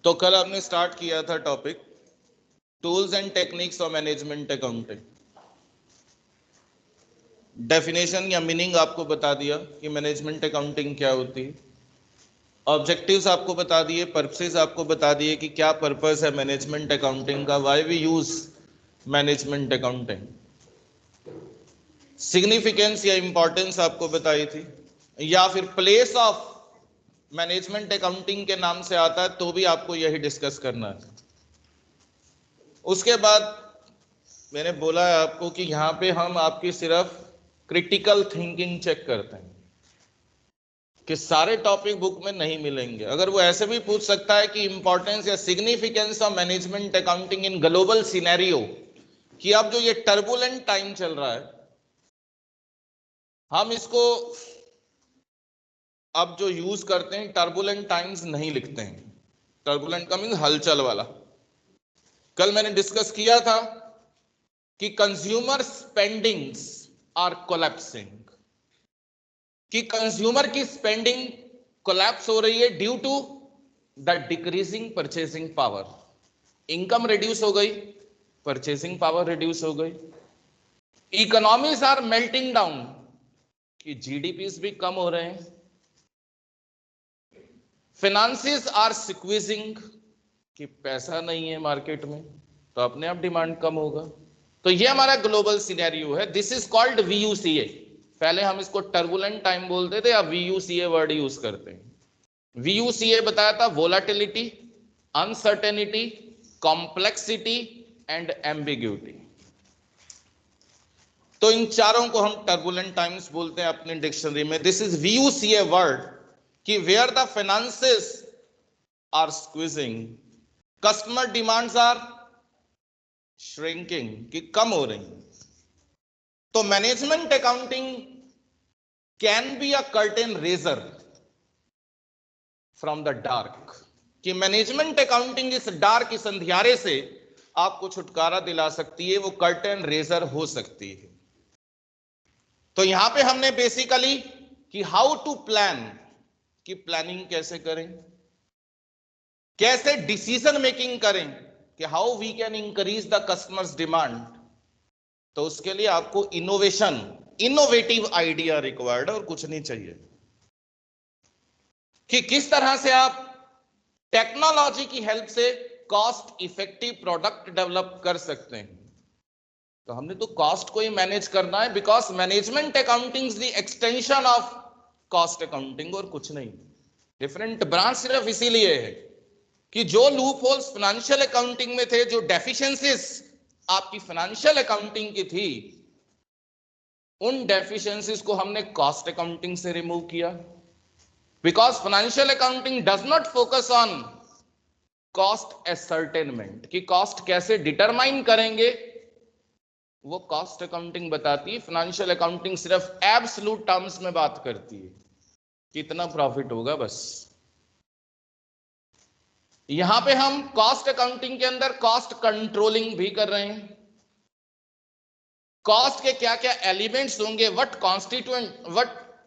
तो कल आपने स्टार्ट किया था topic tools and techniques of management accounting. Definition या मीनिंग आपको बता दिया कि मैनेजमेंट अकाउंटिंग क्या होती है। ऑब्जेक्टिव्स आपको बता दिए, पर्पसेस आपको बता दिए कि क्या पर्पस है मैनेजमेंट अकाउंटिंग का, why we use management accounting. Significance या इंपॉर्टेंस आपको बताई थी, या फिर प्लेस ऑफ मैनेजमेंट अकाउंटिंग के नाम से आता है तो भी आपको यही डिस्कस करना है। उसके बाद मैंने बोला है आपको कि यहां पे हम आपकी सिर्फ क्रिटिकल थिंकिंग चेक करते हैं कि सारे टॉपिक बुक में नहीं मिलेंगे। अगर वो ऐसे भी पूछ सकता है कि इंपॉर्टेंस या significance of management accounting in global scenario, कि अब जो ये टर्बुलेंट टाइम चल रहा है, हम इसको अब जो यूज करते हैं टर्बुलेंट टाइम्स नहीं लिखते हैं। टर्बुलेंट का मीन्स हलचल वाला। कल मैंने डिस्कस किया था कि कंज्यूमर स्पेंडिंग्स आर कोलैप्सिंग, कि कंज्यूमर की स्पेंडिंग कोलैप्स हो रही है due to the decreasing purchasing power. Income reduce हो गई, परचेसिंग पावर रिड्यूस हो गई। इकोनॉमीज आर मेल्टिंग डाउन, कि जीडीपीज भी कम हो रहे हैं। फिनेंसेस आर स्क्वीजिंग, कि पैसा नहीं है मार्केट में तो अपने आप डिमांड कम होगा। तो ये हमारा ग्लोबल सिनेरियो है। This is called VUCA. पहले हम इसको टर्बुलेंट टाइम बोलते थे, अब वीयूसीए वर्ड यूज करते हैं। वीयूसीए बताया था volatility, uncertainty, complexity and ambiguity. तो इन चारों को हम टर्बुलेंट टाइम्स बोलते हैं अपनी डिक्शनरी में। दिस इज वीयूसीए वर्ड, कि where the finances are squeezing, customer demands are shrinking, कि कम हो रही हैं। तो management accounting can be a curtain raiser from the dark, कि मैनेजमेंट अकाउंटिंग इस डार्क, इस अंधियारे से आपको छुटकारा दिला सकती है, वो कर्टेन रेजर हो सकती है। तो यहां पे हमने बेसिकली कि हाउ टू प्लान, कि प्लानिंग कैसे करें, कैसे डिसीजन मेकिंग करें, कि how we can increase the customers demand. तो उसके लिए आपको इनोवेशन, इनोवेटिव आइडिया रिक्वायर्ड है और कुछ नहीं चाहिए। कि किस तरह से आप टेक्नोलॉजी की हेल्प से कॉस्ट इफेक्टिव प्रोडक्ट डेवलप कर सकते हैं। तो हमने तो कॉस्ट को ही मैनेज करना है, because management accounting is the extension of cost accounting और कुछ नहीं। डिफरेंट ब्रांच सिर्फ इसीलिए है कि जो लूप होल्स फाइनेंशियल अकाउंटिंग में थे, जो डेफिशिएंसीज आपकी फाइनेंशियल अकाउंटिंग की थी, उन डेफिशिएंसीज को हमने कॉस्ट अकाउंटिंग से रिमूव किया। Because financial accounting does not focus on cost ascertainment, कि कॉस्ट कैसे डिटरमाइन करेंगे, वो कॉस्ट अकाउंटिंग बताती है। फाइनेंशियल अकाउंटिंग सिर्फ एब्सोल्यूट टर्म्स में बात करती है, कितना प्रॉफिट होगा बस। यहां पे हम कॉस्ट अकाउंटिंग के अंदर कॉस्ट कंट्रोलिंग भी कर रहे हैं। कॉस्ट के क्या क्या एलिमेंट्स होंगे, what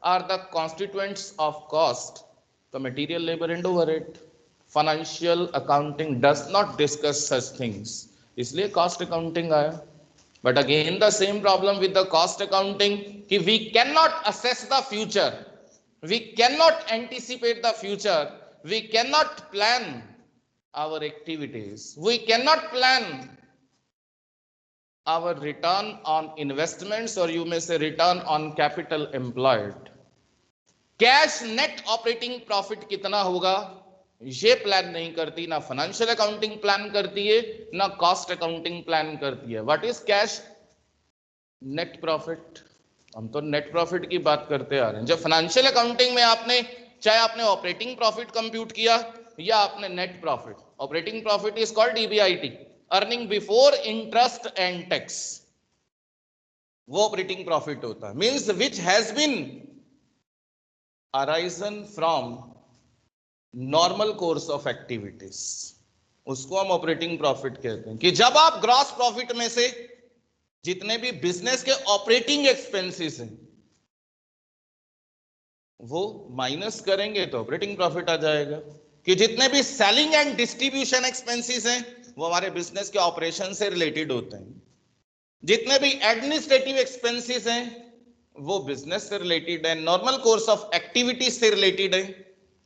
are the constituents of cost, तो material, labour and overhead. Financial accounting does not discuss such things, इसलिए कॉस्ट अकाउंटिंग आया। But again the same problem with the cost accounting, कि we can not assess the future, we can not anticipate the future, we cannot plan our activities, we cannot plan our return on investments, or you may say return on capital employed. Cash net operating profit कितना होगा ये plan नहीं करती, ना financial accounting plan करती है, ना cost accounting plan करती है। What is cash net profit? हम तो नेट प्रॉफिट की बात करते आ रहे हैं। जब फाइनेंशियल अकाउंटिंग में आपने, चाहे आपने ऑपरेटिंग प्रॉफिट कंप्यूट किया या आपने net profit, operating profit is called EBIT, earning before interest and tax, वो ऑपरेटिंग प्रॉफिट होता है। Means which has been arisen from normal course of activities, उसको हम ऑपरेटिंग प्रॉफिट कहते हैं। कि जब आप ग्रॉस प्रॉफिट में से जितने भी बिजनेस के ऑपरेटिंग एक्सपेंसेस हैं वो माइनस करेंगे तो ऑपरेटिंग प्रॉफिट आ जाएगा। कि जितने भी सेलिंग एंड डिस्ट्रीब्यूशन एक्सपेंसेस हैं वो हमारे बिजनेस के ऑपरेशन से रिलेटेड होते हैं, जितने भी एडमिनिस्ट्रेटिव एक्सपेंसेस हैं वो बिजनेस से रिलेटेड है, नॉर्मल कोर्स ऑफ एक्टिविटीज से रिलेटेड है,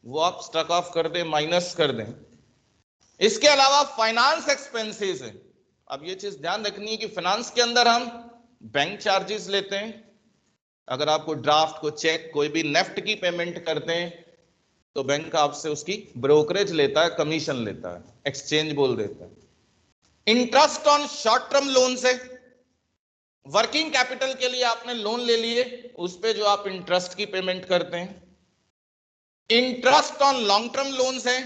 वो आप स्ट्रक ऑफ कर दें, माइनस कर दें। इसके अलावा फाइनेंस एक्सपेंसेस है। अब ये चीज ध्यान रखनी है कि फाइनेंस के अंदर हम बैंक चार्जेस लेते हैं, अगर आपको ड्राफ्ट को चेक कोई भी नेफ्ट की पेमेंट करते हैं तो बैंक आपसे उसकी ब्रोकरेज लेता है, कमीशन लेता है, एक्सचेंज बोल देता है। Interest on short term loan से, वर्किंग कैपिटल के लिए आपने लोन ले लिए, उस पे जो आप इंटरेस्ट की पेमेंट करते हैं। Interest on long term loans है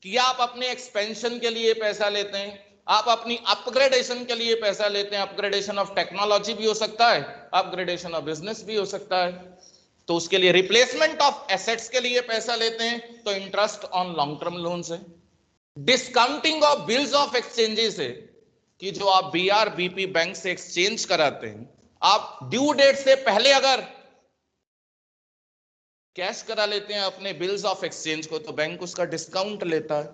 कि आप अपने एक्सपेंशन के लिए पैसा लेते हैं, आप अपनी अपग्रेडेशन के लिए पैसा लेते हैं, अपग्रेडेशन ऑफ टेक्नोलॉजी भी हो सकता है, अपग्रेडेशन ऑफ बिजनेस भी हो सकता है, तो उसके लिए रिप्लेसमेंट ऑफ एसेट्स के लिए पैसा लेते हैं, तो interest on long term loans है। Discounting of bills of exchanges है कि जो आप बीआर बीपी बैंक से एक्सचेंज कराते हैं, आप ड्यू डेट से पहले अगर कैश करा लेते हैं अपने बिल्स ऑफ एक्सचेंज को तो बैंक उसका डिस्काउंट लेता है,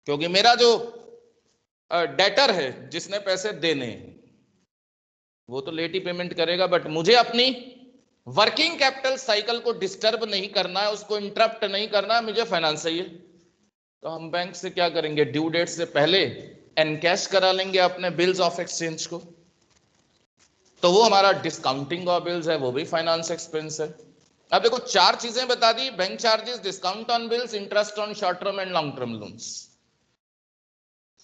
क्योंकि मेरा जो डेटर है जिसने पैसे देने हैं वो तो लेट ही पेमेंट करेगा, बट मुझे अपनी वर्किंग कैपिटल साइकिल को डिस्टर्ब नहीं करना है, उसको इंटरप्ट नहीं करना है, मुझे फाइनेंस चाहिए, तो हम बैंक से क्या करेंगे, ड्यू डेट से पहले एनकैश करा लेंगे अपने बिल्स ऑफ एक्सचेंज को, तो वो हमारा डिस्काउंटिंग ऑफ बिल्स है, वो भी फाइनेंस एक्सपेंस है। अब देखो चार चीजें बता दी, bank charges, discount on bills, interest on short term and long term loans.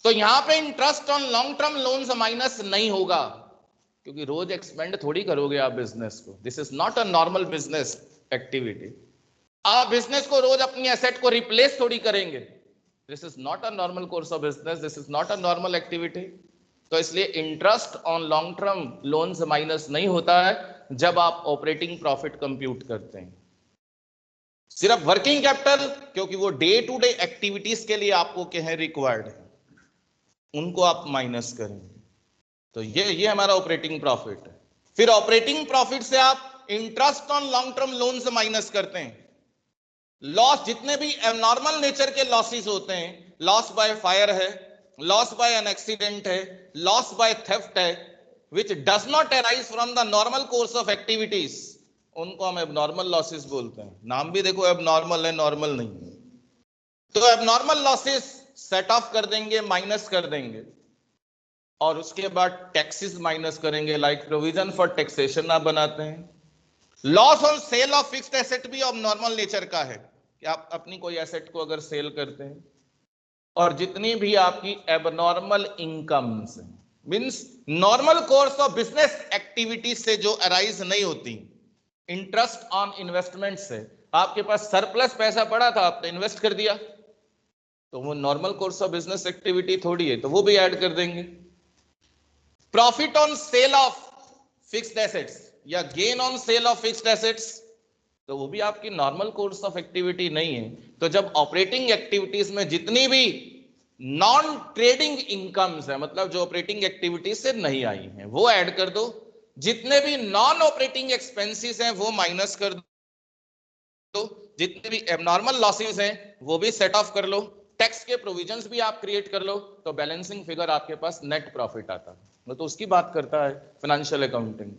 तो यहां पे interest on long term loans minus नहीं होगा, क्योंकि रोज एक्सपेंड थोड़ी करोगे आप बिजनेस को, this is not a normal business activity. आप बिजनेस को रोज अपनी एसेट को रिप्लेस थोड़ी करेंगे, this is not a normal course of business, this is not a normal activity. तो इसलिए interest on long term loans minus नहीं होता है जब आप ऑपरेटिंग प्रॉफिट कंप्यूट करते हैं। सिर्फ वर्किंग कैपिटल, क्योंकि वो डे टू डे एक्टिविटीज के लिए आपको क्या है, रिक्वायर्ड है, उनको आप माइनस करेंगे, तो ये हमारा ऑपरेटिंग प्रॉफिट है। फिर ऑपरेटिंग प्रॉफिट से आप interest on long term loan से माइनस करते हैं लॉस, जितने भी एबनॉर्मल नेचर के लॉसेस होते हैं, लॉस बाय फायर है, लॉस बाय एन एक्सीडेंट है, लॉस बाय थेफ्ट है, which does not arise from the normal course of activities, उनको हम एबनॉर्मल लॉसेस बोलते हैं। नाम भी देखो एबनॉर्मल है, नॉर्मल नहीं है। तो एबनॉर्मल लॉसेस सेट ऑफ कर देंगे, माइनस कर देंगे, और उसके बाद टैक्सेस माइनस करेंगे, लाइक प्रोविजन फॉर टैक्सेशन आप बनाते हैं। Loss on sale of fixed asset भी अब नॉर्मल नेचर का है कि आप अपनी कोई एसेट को अगर सेल करते हैं, और जितनी भी आपकी abnormal incomes means normal course of business activities से जो अराइज नहीं होती, इंटरेस्ट ऑन इन्वेस्टमेंट से, आपके पास सरप्लस पैसा पड़ा था, आपने इन्वेस्ट कर दिया, तो वो normal course of business activity थोड़ी है, तो वो भी ऐड कर देंगे। Profit on sale of fixed assets या gain on sale of fixed assets, तो वो भी आपकी नॉर्मल कोर्स ऑफ एक्टिविटी नहीं है। तो जब ऑपरेटिंग एक्टिविटीज में जितनी भी नॉन ट्रेडिंग इनकम्स है, मतलब जो ऑपरेटिंग एक्टिविटीज से नहीं आई हैं, वो ऐड कर दो, जितने भी नॉन ऑपरेटिंग एक्सपेंसेस हैं वो माइनस कर दो, जितने भी एबनॉर्मल लॉसेस हैं वो भी सेट ऑफ कर लो, टैक्स के प्रोविजंस भी आप क्रिएट कर लो, तो बैलेंसिंग फिगर आपके पास नेट प्रॉफिट आता है। तो उसकी बात करता है फाइनेंशियल अकाउंटिंग।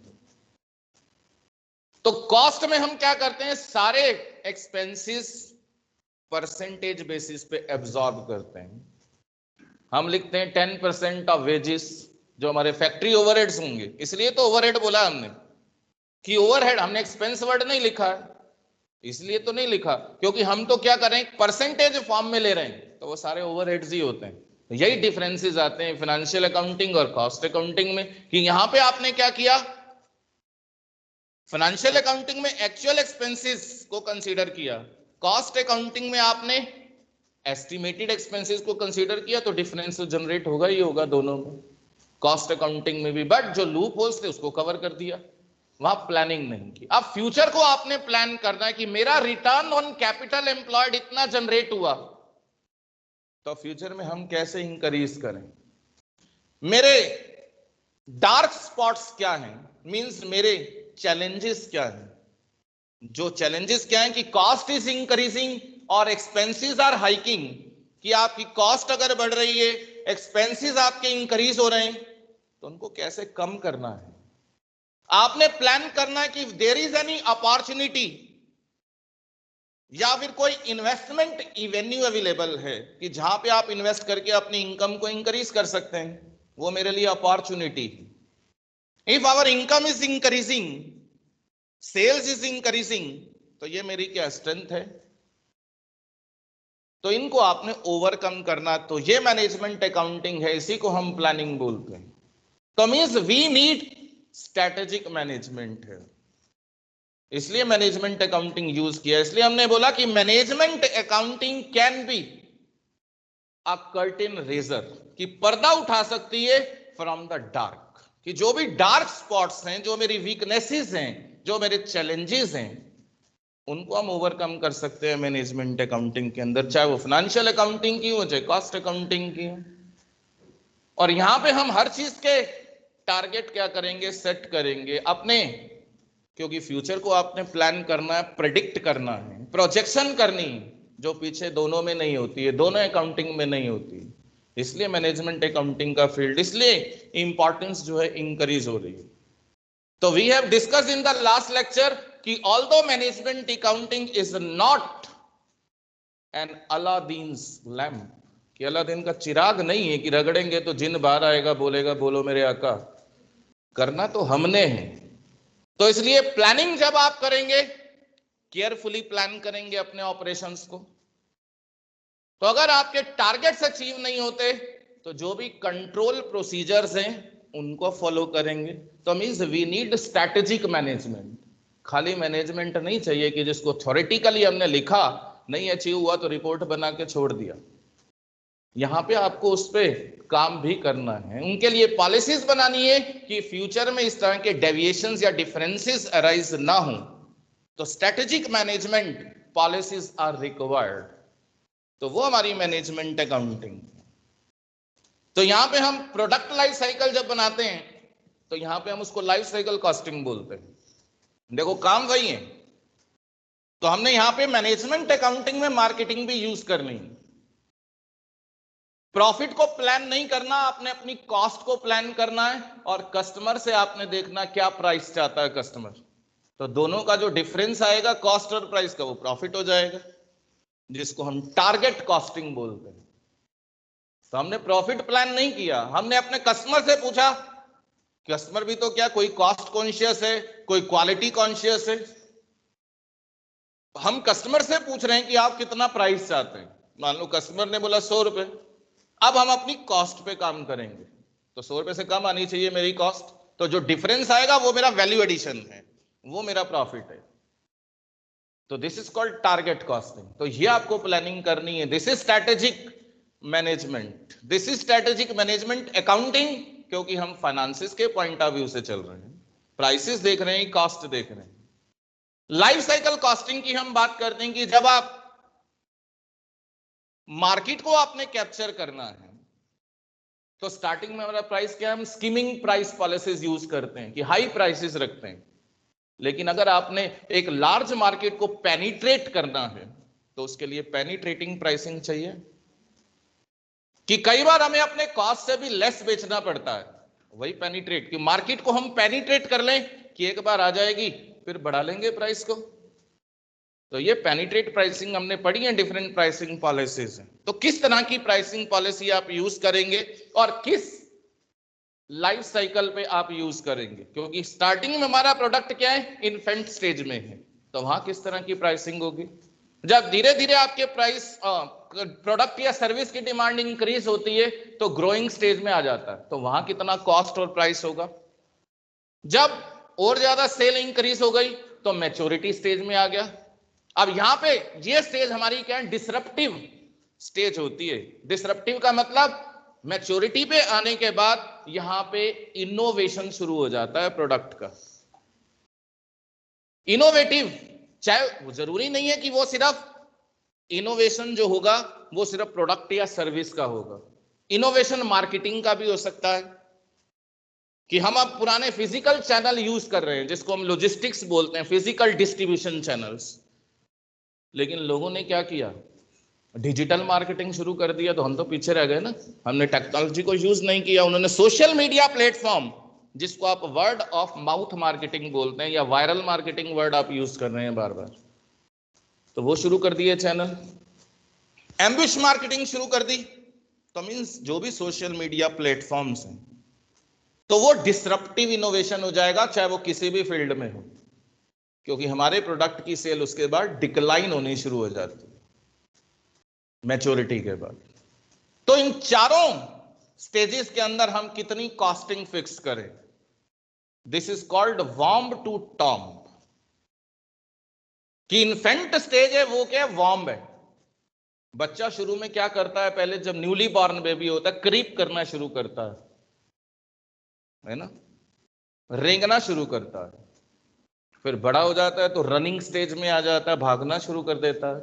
तो कॉस्ट में हम क्या करते हैं, सारे एक्सपेंसेस परसेंटेज बेसिस पे एब्जॉर्ब करते हैं। हम लिखते हैं 10% ऑफ वेजेस, जो हमारे फैक्ट्री ओवरहेड्स होंगे, इसलिए तो ओवरहेड बोला हमने कि ओवरहेड, हमने एक्सपेंस वर्ड नहीं लिखा है, इसलिए तो नहीं लिखा क्योंकि हम तो क्या करें, परसेंटेज फॉर्म में ले रहे हैं, तो वो सारे ओवरहेड्स ही होते हैं। यही डिफरेंसेस आते हैं फाइनेंशियल अकाउंटिंग और कॉस्ट अकाउंटिंग में, कि यहां पे आपने क्या किया, फाइनेंशियल अकाउंटिंग में एक्चुअल एक्सपेंसेस को कंसीडर किया, कॉस्ट अकाउंटिंग में आपने एस्टिमेटेड एक्सपेंसेस को कंसीडर किया, तो डिफरेंस तो जनरेट होगा ही होगा दोनों में, कॉस्ट अकाउंटिंग में भी, बट जो लूप होल्स थे उसको कवर कर दिया, वहां प्लानिंग नहीं की। अब फ्यूचर को आपने प्लान करना है कि मेरा रिटर्न ऑन कैपिटल एम्प्लॉयड इतना जनरेट हुआ, तो फ्यूचर में हम कैसे इंक्रीज करें, मेरे डार्क स्पॉट्स क्या हैं, मींस मेरे चैलेंजेस क्या हैं। जो चैलेंजेस क्या हैं कि कॉस्ट इज इंक्रीजिंग और एक्सपेंसेस आर हाइकिंग, कि आपकी कॉस्ट अगर बढ़ रही है, एक्सपेंसेस आपके इंक्रीज हो रहे हैं, तो उनको कैसे कम करना है। आपने प्लान करना है कि देयर इज एनी अपॉर्चुनिटी या फिर कोई इन्वेस्टमेंट इवेन्यू अवेलेबल है कि जहां पे आप इन्वेस्ट करके अपनी इनकम को इंक्रीज कर सकते हैं, वो मेरे लिए opportunity. If our income is increasing, sales is increasing, तो ये मेरी क्या स्ट्रेंथ है, तो इनको आपने ओवरकम करना। तो ये मैनेजमेंट अकाउंटिंग है, इसी को हम प्लानिंग बोलते हैं। तो means we need strategic management है, इसलिए मैनेजमेंट अकाउंटिंग यूज किया। इसलिए हमने बोला कि management accounting can be a curtain raiser, कि पर्दा उठा सकती है फ्रॉम द डार्क, कि जो भी डार्क स्पॉट्स हैं, जो मेरी वीकनेसेस हैं, जो मेरे चैलेंजेस हैं, उनको हम ओवरकम कर सकते हैं मैनेजमेंट अकाउंटिंग के अंदर, चाहे वो फाइनेंशियल अकाउंटिंग की हो, चाहे कॉस्ट अकाउंटिंग की हो। और यहां पे हम हर चीज के टारगेट क्या करेंगे, सेट करेंगे अपने, क्योंकि फ्यूचर को आपने प्लान करना है, प्रेडिक्ट करना है, प्रोजेक्शन करनी है, जो पीछे दोनों में नहीं होती है, दोनों अकाउंटिंग में नहीं होती है। इसलिए मैनेजमेंट अकाउंटिंग का फील्ड, इसलिए इंपॉर्टेंस जो है इंक्रीज हो रही है। तो we have discuss in the last lecture कि although management accounting is not an Aladdin's lamp, कि अलादीन का चिराग नहीं है कि रगड़ेंगे तो जिन बाहर आएगा, बोलेगा बोलो मेरे आका। करना तो हमने है। तो इसलिए प्लानिंग जब आप करेंगे, केयरफुली प्लान करेंगे अपने ऑपरेशंस को। तो अगर आपके टारगेट्स अचीव नहीं होते, तो जो भी कंट्रोल प्रोसीजर्स हैं उनको फॉलो करेंगे। तो means we need strategic management. खाली मैनेजमेंट नहीं चाहिए कि जिसको थ्योरेटिकली हमने लिखा, नहीं अचीव हुआ तो रिपोर्ट बना के छोड़ दिया। यहां पे आपको उस पर काम भी करना है, उनके लिए पॉलिसीज बनानी है कि फ्यूचर में इस तरह के डेविएशंस या डिफरेंसेस अराइज ना हो। तो strategic management policies are required. तो वो हमारी मैनेजमेंट अकाउंटिंग। तो यहां पे हम प्रोडक्ट लाइफ साइकिल जब बनाते हैं, तो यहां पे हम उसको लाइफ साइकिल कॉस्टिंग बोलते हैं। देखो काम वही है। तो हमने यहां पे मैनेजमेंट अकाउंटिंग में मार्केटिंग भी यूज करनी है। प्रॉफिट को प्लान नहीं करना, आपने अपनी कॉस्ट को प्लान करना है, और कस्टमर से आपने देखना क्या प्राइस चाहता है कस्टमर। तो दोनों का जो डिफरेंस आएगा कॉस्ट और प्राइस का, वो प्रॉफिट हो जाएगा, जिसको हम टारगेट कॉस्टिंग बोलते हैं। तो हमने प्रॉफिट प्लान नहीं किया, हमने अपने कस्टमर से पूछा। कस्टमर भी तो क्या कोई कॉस्ट कॉन्शियस है, कोई क्वालिटी कॉन्शियस है। हम कस्टमर से पूछ रहे हैं कि आप कितना प्राइस चाहते हैं। मान लो कस्टमर ने बोला 100 रुपए। अब हम अपनी कॉस्ट पे काम करेंगे, तो 100 रुपए से कम आनी चाहिए मेरी कॉस्ट। तो जो डिफरेंस आएगा वो मेरा वैल्यू एडिशन है, वो मेरा प्रॉफिट है। तो this is called target costing. तो ये आपको प्लानिंग करनी है। This is strategic management, this is strategic management accounting, क्योंकि हम फाइनेंसिस के पॉइंट ऑफ व्यू से चल रहे हैं, प्राइसेस देख रहे हैं, कॉस्ट देख रहे हैं। लाइफ साइकिल कॉस्टिंग की हम बात करते हैं कि जब आप मार्केट को आपने कैप्चर करना है, तो स्टार्टिंग में हमारा प्राइस क्या है, हम स्कीमिंग प्राइस पॉलिसीज यूज करते हैं कि हाई प्राइसेस रखते हैं। लेकिन अगर आपने एक लार्ज मार्केट को पेनिट्रेट करना है, तो उसके लिए पेनिट्रेटिंग प्राइसिंग चाहिए, कि कई बार हमें अपने कॉस्ट से भी लेस बेचना पड़ता है। वही पेनिट्रेट, कि मार्केट को हम पेनिट्रेट कर लें कि एक बार आ जाएगी फिर बढ़ा लेंगे प्राइस को। तो ये पेनिट्रेट प्राइसिंग हमने पढ़ी है, डिफरेंट प्राइसिंग पॉलिसीज हैं। तो किस तरह की प्राइसिंग पॉलिसी आप यूज करेंगे और किस लाइफ साइकिल पे आप यूज करेंगे, क्योंकि स्टार्टिंग में हमारा प्रोडक्ट क्या है, इन्फेंट स्टेज में है। तो वहां किस तरह की प्राइसिंग होगी। जब धीरे धीरे आपके प्राइस प्रोडक्ट या सर्विस की डिमांड इंक्रीज होती है, तो ग्रोइंग स्टेज में आ जाता है, तो वहां कितना कॉस्ट और प्राइस होगा। जब और ज्यादा सेल इंक्रीज हो गई, तो मैच्योरिटी स्टेज में आ गया। अब यहां पे ये स्टेज हमारी क्या है, डिसरप्टिव स्टेज होती है। डिसरप्टिव का मतलब मैच्योरिटी पे आने के बाद यहां पे इनोवेशन शुरू हो जाता है प्रोडक्ट का। इनोवेटिव, चाहे वो जरूरी नहीं है कि वो सिर्फ इनोवेशन जो होगा वो सिर्फ प्रोडक्ट या सर्विस का होगा। इनोवेशन मार्केटिंग का भी हो सकता है, कि हम अब पुराने फिजिकल चैनल यूज कर रहे हैं, जिसको हम लॉजिस्टिक्स बोलते हैं, फिजिकल डिस्ट्रीब्यूशन चैनल्स। लेकिन लोगों ने क्या किया, डिजिटल मार्केटिंग शुरू कर दिया, तो हम तो पीछे रह गए ना। हमने टेक्नोलॉजी को यूज नहीं किया, उन्होंने सोशल मीडिया प्लेटफॉर्म, जिसको आप वर्ड ऑफ माउथ मार्केटिंग बोलते हैं या वायरल मार्केटिंग वर्ड आप यूज कर रहे हैं बार बार, तो वो शुरू कर दिए चैनल। एम्बिश मार्केटिंग शुरू कर दी, तो मींस जो भी सोशल मीडिया प्लेटफॉर्म्स हैं, तो वो डिसरप्टिव इनोवेशन हो जाएगा, चाहे वो किसी भी फील्ड में हो, क्योंकि हमारे प्रोडक्ट की सेल उसके बाद डिक्लाइन होनी शुरू हो जाती है मैच्योरिटी के बाद। तो इन चारों स्टेजेस के अंदर हम कितनी कॉस्टिंग फिक्स करें, दिस इज कॉल्ड वॉर्म टू टॉम्ब। कि इन्फेंट स्टेज है वो क्या है, वॉर्म है। बच्चा शुरू में क्या करता है, पहले जब न्यूली बॉर्न बेबी होता है क्रीप करना शुरू करता है ना, रेंगना शुरू करता है। फिर बड़ा हो जाता है तो रनिंग स्टेज में आ जाता है, भागना शुरू कर देता है।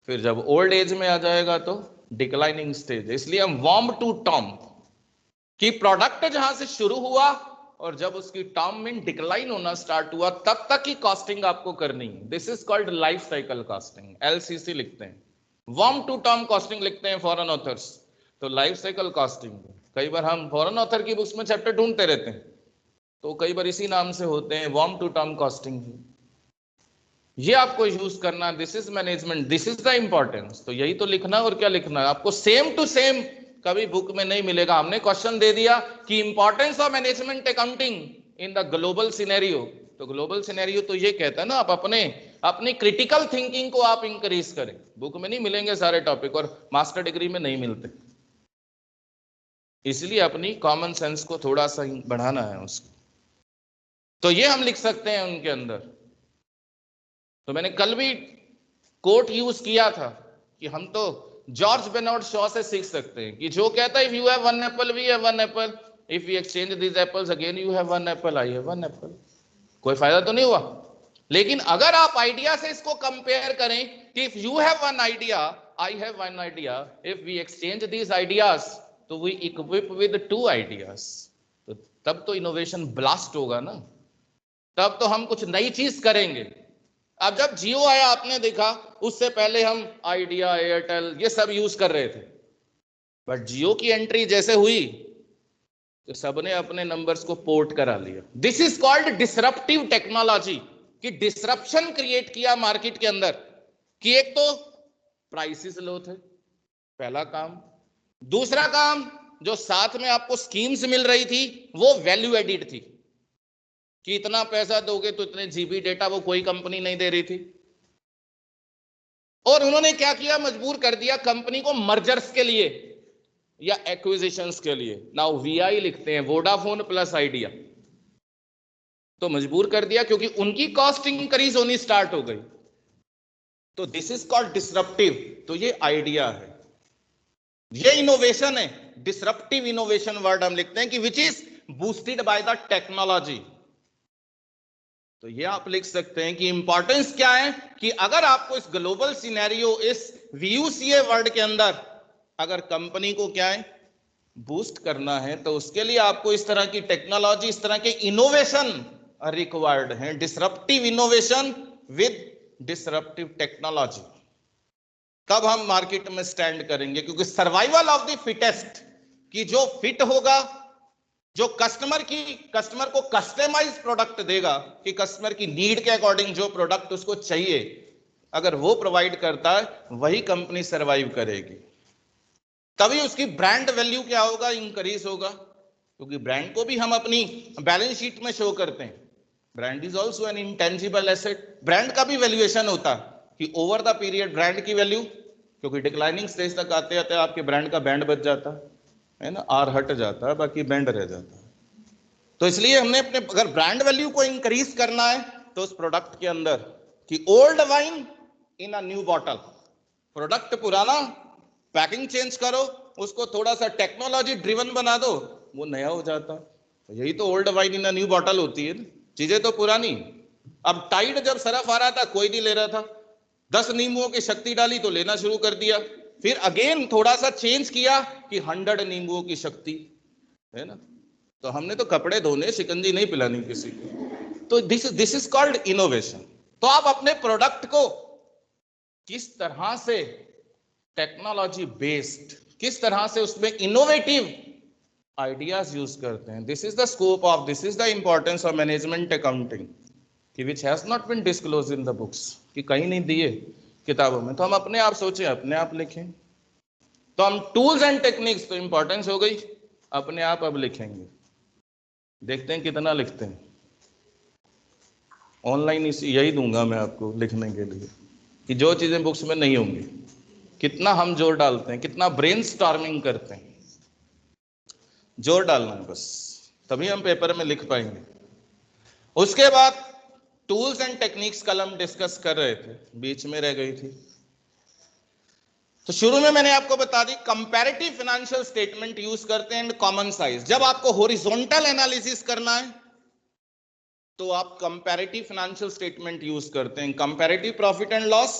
फिर जब ओल्ड एज में आ जाएगा तो डिक्लाइनिंग स्टेज। इसलिए हम वॉर्म टू टॉम्ब, कि प्रोडक्ट जहां से शुरू हुआ और जब उसकी टर्म में डिक्लाइन होना स्टार्ट हुआ तब तक की कॉस्टिंग आपको करनी है। This is called life cycle costing, LCC लिखते हैं। वॉर्म टू टर्म कॉस्टिंग लिखते हैं फॉरेन ऑथर्स, तो लाइफ साइकिल कॉस्टिंग। कई बार हम फॉरेन ऑथर की बुक्स में चैप्टर ढूंढते रहते हैं, तो कई बार इसी नाम से होते हैं, वॉर्म टू टर्म कॉस्टिंग। ये आपको यूज करना, this is management, this is the importance. तो यही तो लिखना, और क्या लिखना है आपको, सेम टू सेम कभी बुक में नहीं मिलेगा। हमने क्वेश्चन दे दिया कि importance of management accounting in the global scenario, तो ग्लोबल सिनेरियो तो ये कहता है ना, आप अपनी क्रिटिकल थिंकिंग को आप इंक्रीज करें। बुक में नहीं मिलेंगे सारे टॉपिक, और मास्टर डिग्री में नहीं मिलते, इसलिए अपनी कॉमन सेंस को थोड़ा सा बढ़ाना है उसको। तो ये हम लिख सकते हैं उनके अंदर। तो मैंने कल भी कोट यूज किया था कि हम तो जॉर्ज बेर्नार्ड शॉ से सीख सकते हैं, कि जो कहता है if you have one apple we have one apple, if we exchange this apples again you have one apple I have one apple. कोई फायदा तो नहीं हुआ। लेकिन अगर आप आइडिया से इसको कंपेयर करें कि if you have one idea I have one idea, if we exchange this ideas तो we equip with two ideas, तो तब तो इनोवेशन ब्लास्ट होगा ना, तब तो हम कुछ नई चीज करेंगे। अब जब जियो आया आपने देखा, उससे पहले हम आइडिया, एयरटेल ये सब यूज कर रहे थे, बट जियो की एंट्री जैसे हुई तो सबने अपने नंबर्स को पोर्ट करा लिया। This is called disruptive technology, कि डिसरप्शन क्रिएट किया मार्केट के अंदर। कि एक तो प्राइसेस लो थे, पहला काम। दूसरा काम, जो साथ में आपको स्कीम्स मिल रही थी वो वैल्यू एडिड थी, कि इतना पैसा दोगे तो इतने जीबी डेटा, वो कोई कंपनी नहीं दे रही थी। और उन्होंने क्या किया, मजबूर कर दिया कंपनी को मर्जर्स के लिए या एक्विजिशंस के लिए। नाउ VI लिखते हैं, वोडाफोन प्लस आइडिया, तो मजबूर कर दिया क्योंकि उनकी कॉस्ट इंक्रीज होनी स्टार्ट हो गई। तो दिस इज कॉल्ड डिसरप्टिव। तो ये आइडिया है, ये इनोवेशन है। डिसरप्टिव इनोवेशन वर्ड हम लिखते हैं कि which is boosted by the technology. तो ये आप लिख सकते हैं कि इंपॉर्टेंस क्या है, कि अगर आपको इस ग्लोबल सिनेरियो, इस VUCA वर्ड के अंदर अगर कंपनी को क्या है, बूस्ट करना है, तो उसके लिए आपको इस तरह की टेक्नोलॉजी, इस तरह के इनोवेशन रिक्वायर्ड है। Disruptive innovation with disruptive technology, तब हम मार्केट में स्टैंड करेंगे। क्योंकि सर्वाइवल ऑफ द फिटेस्ट, कि जो फिट होगा, जो कस्टमर को कस्टमाइज प्रोडक्ट देगा, कि कस्टमर की नीड के अकॉर्डिंग जो प्रोडक्ट उसको चाहिए, अगर वो प्रोवाइड करता है, वही कंपनी सर्वाइव करेगी। तभी उसकी ब्रांड वैल्यू क्या होगा, इंक्रीज होगा। क्योंकि ब्रांड को भी हम अपनी बैलेंस शीट में शो करते हैं। Brand is also an intangible asset. Brand का भी वैल्यूएशन होता है कि ओवर द पीरियड ब्रांड की वैल्यू, क्योंकि डिक्लाइनिंग स्टेज तक आते आते आपके ब्रांड का बैंड बच जाता है ना, आर हट जाता है, बाकी बैंड रह जाता है। तो इसलिए हमने अपने अगर ब्रांड वैल्यू को इंक्रीज करना है तो उस प्रोडक्ट के अंदर, कि old wine in a new bottle, product पुराना, पैकिंग चेंज करो, उसको थोड़ा सा टेक्नोलॉजी ड्रिवन बना दो, वो नया हो जाता। तो यही तो old wine in a new bottle होती है, चीजें तो पुरानी। अब टाइड जब सरफ आ रहा था कोई नहीं ले रहा था, 10 नींबुओं की शक्ति डाली तो लेना शुरू कर दिया। फिर अगेन थोड़ा सा चेंज किया कि 100 नींबुओं की शक्ति, है ना। तो हमने तो कपड़े धोने, शिकंजी नहीं पिलानी किसी को। तो दिस इज कॉल्ड इनोवेशन। तो आप अपने प्रोडक्ट को किस तरह से टेक्नोलॉजी बेस्ड, किस तरह से उसमें इनोवेटिव आइडियाज यूज करते हैं। This is the scope of, this is the importance of management accounting, कि which has not been disclose in the books, कि कहीं नहीं दिए किताबों में। तो हम अपने आप सोचें, अपने आप लिखें। तो हम टूल्स एंड टेक्निक्स, तो इंपॉर्टेंस हो गई, अपने आप अब लिखेंगे। देखते हैं कितना लिखते हैं। ऑनलाइन यही दूंगा मैं आपको लिखने के लिए, कि जो चीजें बुक्स में नहीं होंगी, कितना हम जोर डालते हैं, कितना ब्रेनस्टॉर्मिंग करते हैं। जोर डालना है बस, तभी हम पेपर में लिख पाएंगे। उसके बाद टूल्स एंड टेक्निक्स कल हम डिस्कस कर रहे थे, बीच में रह गई थी। तो शुरू में मैंने आपको बता दी कंपैरेटिव फाइनेंशियल स्टेटमेंट यूज करते हैं एंड कॉमन साइज। जब आपको हॉरिजॉन्टल एनालिसिस करना है तो आप कंपैरेटिव फाइनेंशियल स्टेटमेंट यूज करते हैं, कंपैरेटिव प्रॉफिट एंड लॉस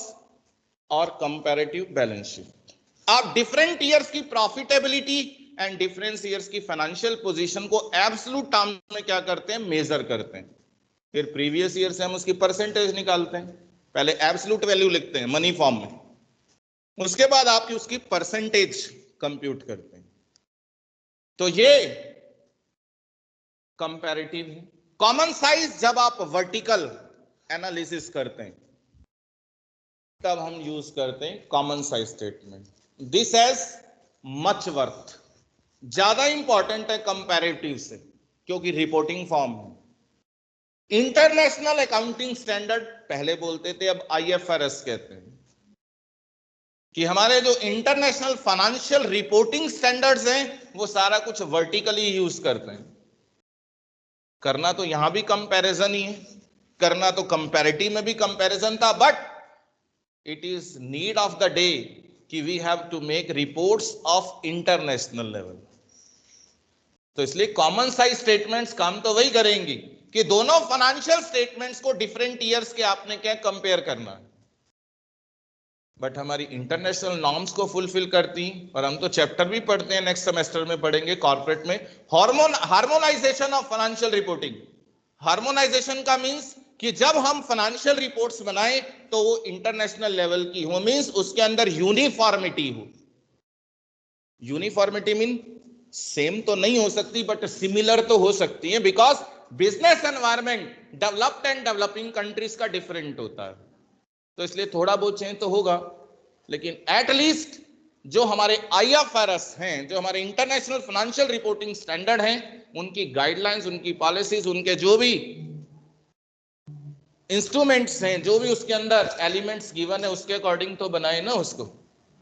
और कंपैरेटिव बैलेंस शीट। आप डिफरेंट ईयर्स की प्रॉफिटेबिलिटी एंड डिफरेंट ईयर्स की फाइनेंशियल पोजीशन को एब्सोल्यूट टर्म में क्या करते हैं, मेजर करते हैं। फिर प्रीवियस ईयर से हम उसकी परसेंटेज निकालते हैं। पहले एब्सोल्यूट वैल्यू लिखते हैं मनी फॉर्म में, उसके बाद आपकी उसकी परसेंटेज कंप्यूट करते हैं। तो ये कंपैरेटिव है। कॉमन साइज जब आप वर्टिकल एनालिसिस करते हैं तब हम यूज करते हैं common size statement. This has much worth, ज्यादा इंपॉर्टेंट है कंपैरेटिव से, क्योंकि रिपोर्टिंग फॉर्म है। इंटरनेशनल अकाउंटिंग स्टैंडर्ड पहले बोलते थे, अब IFRS कहते हैं, कि हमारे जो इंटरनेशनल फाइनेंशियल रिपोर्टिंग स्टैंडर्ड्स हैं वो सारा कुछ वर्टिकली यूज करते हैं। करना तो यहां भी कंपैरिजन ही है, करना तो कंपैरेटिव में भी कंपैरिजन था, but it is need of the day कि we have to make reports of international level. तो इसलिए कॉमन साइज स्टेटमेंट्स काम तो वही करेंगी कि दोनों फाइनेंशियल स्टेटमेंट्स को डिफरेंट ईयर्स के आपने क्या कंपेयर करना है, बट हमारी इंटरनेशनल नॉर्म्स को फुलफिल करती। और हम तो चैप्टर भी पढ़ते हैं, नेक्स्ट सेमेस्टर में पढ़ेंगे कॉर्पोरेट में, harmonisation of financial reporting. Harmonisation का मींस कि जब हम फाइनेंशियल रिपोर्ट्स बनाएं तो वो इंटरनेशनल लेवल की हो, मींस उसके अंदर यूनिफॉर्मिटी हो। यूनिफॉर्मिटी मीन सेम तो नहीं हो सकती बट सिमिलर तो हो सकती है, because business environment developed and developing countries का डिफरेंट होता है। तो इसलिए थोड़ा बहुत चेंज तो होगा, लेकिन एटलीस्ट जो हमारे IFRS हैं, जो हमारे इंटरनेशनल फाइनेंशियल रिपोर्टिंग स्टैंडर्ड हैं, उनकी गाइडलाइंस, उनकी पॉलिसीज, उनके जो भी इंस्ट्रूमेंट्स हैं, जो भी उसके अंदर एलिमेंट्स गिवन है, उसके अकॉर्डिंग तो बनाए ना उसको।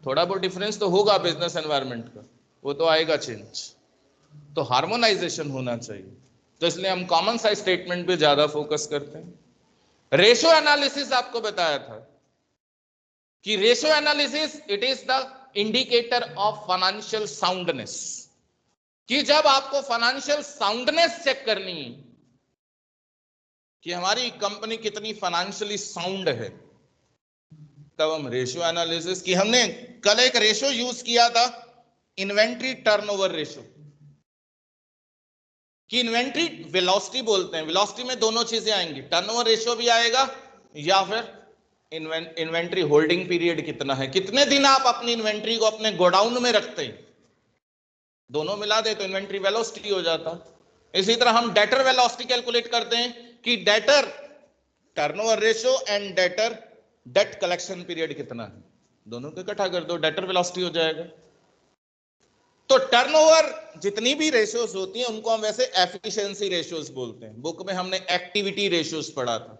थोड़ा बहुत डिफरेंस तो होगा बिजनेस एनवायरनमेंट का, वो तो आएगा चेंज। तो हार्मोनाइजेशन होना चाहिए। तो इसलिए हम कॉमन साइज स्टेटमेंट पे ज्यादा फोकस करते हैं। रेशियो एनालिसिस आपको बताया था कि ratio analysis it is the indicator of financial soundness, कि जब आपको फाइनेंशियल साउंडनेस चेक करनी है कि हमारी कंपनी कितनी फाइनेंशियली साउंड है, तब हम रेशियो एनालिसिस की। हमने कल एक रेशियो यूज किया था, इन्वेंट्री टर्नओवर रेशियो, कि इन्वेंट्री वेलोसिटी बोलते हैं, वेलोसिटी में दोनों चीजें आएंगी, टर्नओवर रेशियो भी आएगा या फिर इन्वेंट्री होल्डिंग पीरियड कितना है, कितने दिन आप अपनी इन्वेंट्री को अपने गोडाउन में रखते हैं, दोनों मिला दे तो इन्वेंट्री वेलोसिटी हो जाता। इसी तरह हम डेटर वेलोसिटी कैलकुलेट करते हैं कि debtor turnover ratio and debtor debt collection period कितना है, दोनों को इकट्ठा कर दो, डेटर वेलोसिटी हो जाएगा। तो टर्नओवर जितनी भी रेशियोज होती हैं उनको हम वैसे एफिशिएंसी रेशियोज बोलते हैं। बुक में हमने एक्टिविटी रेशियोज पढ़ा था,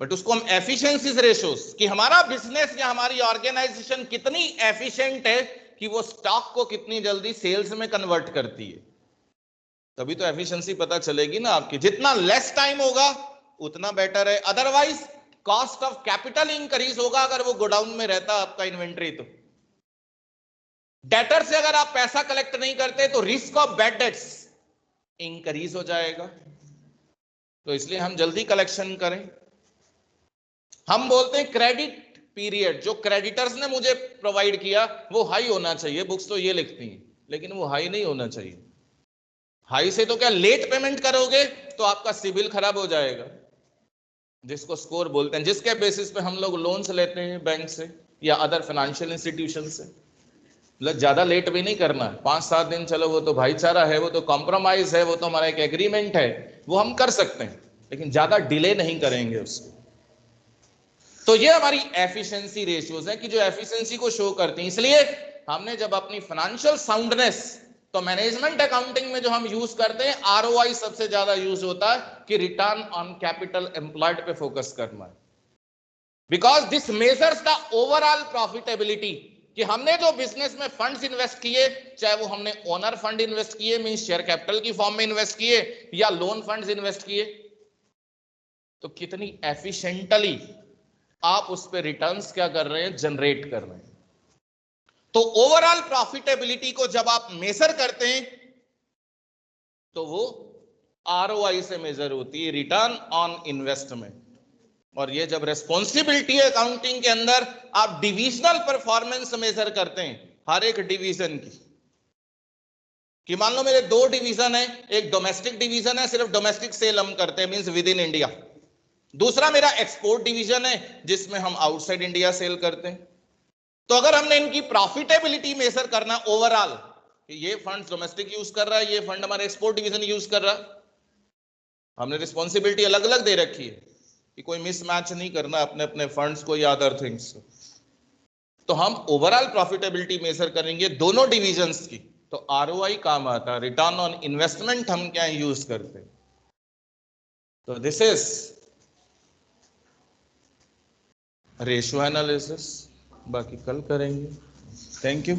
बट उसको हम एफिशिएंसी रेशियोज, कि हमारा बिजनेस या हमारी ऑर्गेनाइजेशन कितनी एफिशिएंट है कि वो स्टॉक को कितनी जल्दी सेल्स में कन्वर्ट करती है, तभी तो एफिशिएंसी पता चलेगी ना आपकी। जितना लेस टाइम होगा उतना बेटर है, otherwise cost of capital increase होगा अगर वो गोडाउन में रहता आपका इन्वेंट्री। तो डेटर से अगर आप पैसा कलेक्ट नहीं करते तो risk of bad debts increase हो जाएगा। तो इसलिए हम जल्दी कलेक्शन करें। हम बोलते हैं क्रेडिट पीरियड, जो क्रेडिटर्स ने मुझे प्रोवाइड किया वो हाई होना चाहिए, बुक्स तो ये लिखती हैं, लेकिन वो हाई नहीं होना चाहिए। हाई से तो क्या लेट पेमेंट करोगे तो आपका सिबिल खराब हो जाएगा। जिसको स्कोर बोलते हैं, जिसके बेसिस पे हम लोग लोन्स लेते हैं बैंक से या अदर फाइनेंशियल इंस्टीट्यूशन से। मतलब ज्यादा लेट भी नहीं करना है, 5-7 दिन, चलो वो तो भाईचारा है, वो तो कॉम्प्रोमाइज है, वो तो हमारा एक एग्रीमेंट है, वो हम कर सकते हैं, लेकिन ज्यादा डिले नहीं करेंगे उसको। तो ये हमारी एफिशिएंसी रेशियोज है कि जो एफिशिएंसी को शो करती हैं। इसलिए हमने जब अपनी फाइनेंशियल साउंडनेस, तो मैनेजमेंट अकाउंटिंग में जो हम यूज करते हैं आरओआई सबसे ज्यादा यूज होता है कि रिटर्न ऑन कैपिटल एम्प्लॉयड पे फोकस करना है, because this measures the overall profitability कि हमने जो बिजनेस में फंड्स इन्वेस्ट किए, चाहे वो हमने ओनर फंड इन्वेस्ट किए, मीन शेयर कैपिटल की फॉर्म में इन्वेस्ट किए, या लोन फंड्स इन्वेस्ट किए, तो कितनी एफिशिएंटली आप उस पर रिटर्न्स क्या कर रहे हैं, जनरेट कर रहे हैं। तो ओवरऑल प्रॉफिटेबिलिटी को जब आप मेजर करते हैं तो वो आरओआई से मेजर होती है, रिटर्न ऑन इन्वेस्टमेंट। और ये जब रेस्पॉन्सिबिलिटी है अकाउंटिंग के अंदर, आप डिविजनल परफॉर्मेंस मेजर करते हैं हर एक डिवीजन की, कि मान लो मेरे 2 डिवीजन है, एक डोमेस्टिक डिवीजन है, सिर्फ डोमेस्टिक सेल हम करते हैं, मींस विद इन इंडिया, दूसरा मेरा एक्सपोर्ट डिवीजन है जिसमें हम आउटसाइड इंडिया सेल करते हैं। तो अगर हमने इनकी प्रॉफिटेबिलिटी मेजर करना ओवरऑल, ये फंड डोमेस्टिक यूज कर रहा है, ये फंड हमारे एक्सपोर्ट डिवीजन यूज कर रहा है, हमने रिस्पॉन्सिबिलिटी अलग अलग दे रखी है कि कोई मिसमैच नहीं करना अपने अपने फंड्स को या अदर थिंग्स। तो हम ओवरऑल प्रॉफिटेबिलिटी मेजर करेंगे दोनों डिविजन्स की, तो आरओआई काम आता है। रिटर्न ऑन इन्वेस्टमेंट हम क्या यूज करते हैं। तो दिस इज रेशियो एनालिसिस, बाकी कल करेंगे। Thank you.